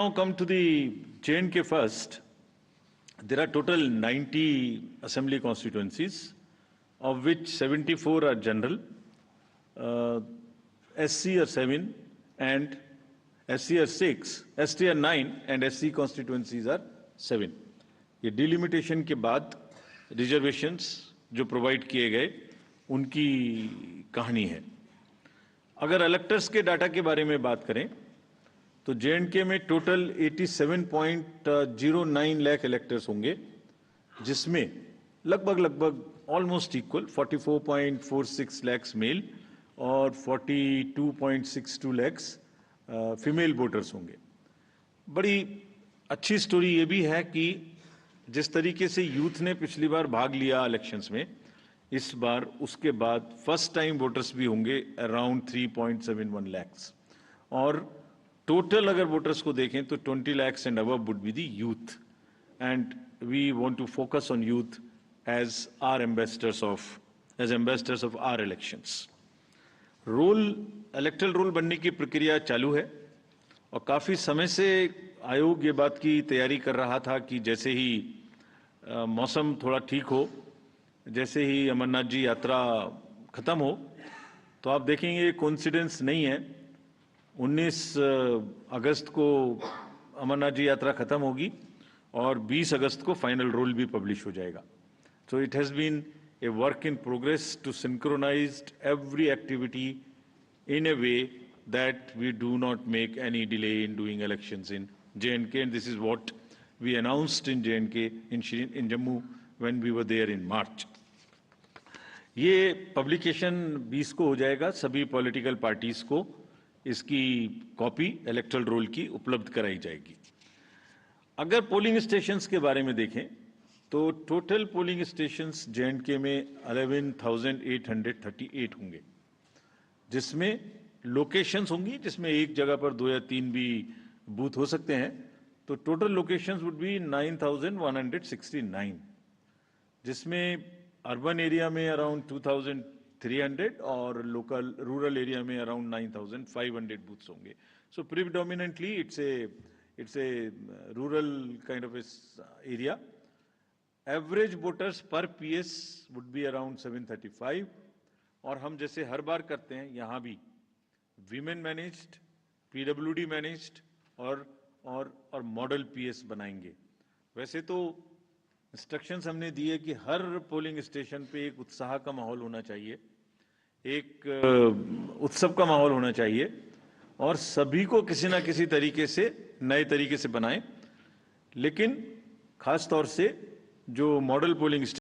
Now come to the J&K first. There are total 90 assembly constituencies, of which 74 are general, SC are 7 and SC are 6, ST are 9 and SC constituencies are 7. ये delimitation के बाद reservations जो provide किए गए उनकी कहानी है। अगर इलेक्टर्स के डाटा के बारे में बात करें तो J&K में टोटल 87.09 लाख इलेक्टर्स होंगे, जिसमें लगभग ऑलमोस्ट इक्वल 44.46 लाख मेल और 42.62 लाख फीमेल वोटर्स होंगे। बड़ी अच्छी स्टोरी ये भी है कि जिस तरीके से यूथ ने पिछली बार भाग लिया इलेक्शंस में, इस बार उसके बाद फर्स्ट टाइम वोटर्स भी होंगे अराउंड 3.71 लाख, और टोटल अगर वोटर्स को देखें तो 20 lakhs and above would be the youth, and we want to focus on youth as ambassadors of our elections. Electoral roll बनने की प्रक्रिया चालू है और काफी समय से आयोग ये बात की तैयारी कर रहा था कि जैसे ही मौसम थोड़ा ठीक हो, जैसे ही अमरनाथ जी यात्रा खत्म हो, तो आप देखेंगे कोइंसिडेंस नहीं है, 19 अगस्त को अमरनाथ जी यात्रा खत्म होगी और 20 अगस्त को फाइनल रोल भी पब्लिश हो जाएगा। So it has been a work in progress to synchronise every activity in a way that we do not make any delay in doing elections in J&K, and this is what we announced in J&K in Jammu when we were there in March. ये publication 20 को हो जाएगा, सभी political parties को इसकी copy electoral role की उपलब्ध कराई जाएगी। अगर पोलिंग स्टेशंस के बारे में देखें तो टोटल पोलिंग स्टेशंस J&K में 11,838 होंगे, जिसमें लोकेशंस होंगी, जिसमें एक जगह पर 2 या 3 भी बूथ हो सकते हैं, तो टोटल लोकेशंस वुड बी 9,169, जिसमें अर्बन एरिया में अराउंड 2,300 और लोकल रूरल एरिया में अराउंड 9,500 बूथ्स होंगे। So predominantly it's a rural kind of area. Average voters पर पीएस वुड बी अराउंड 735, और हम जैसे हर बार करते हैं यहाँ भी वीमेन मैनेज्ड, पीडब्ल्यूडी मैनेज्ड और मॉडल पीएस बनाएंगे। वैसे तो इंस्ट्रक्शंस हमने दिए कि हर पोलिंग स्टेशन पे एक उत्साह का माहौल होना चाहिए, एक उत्सव का माहौल होना चाहिए, और सभी को किसी ना किसी तरीके से नए तरीके से बनाएं। लेकिन खास तौर से जो मॉडल पोलिंग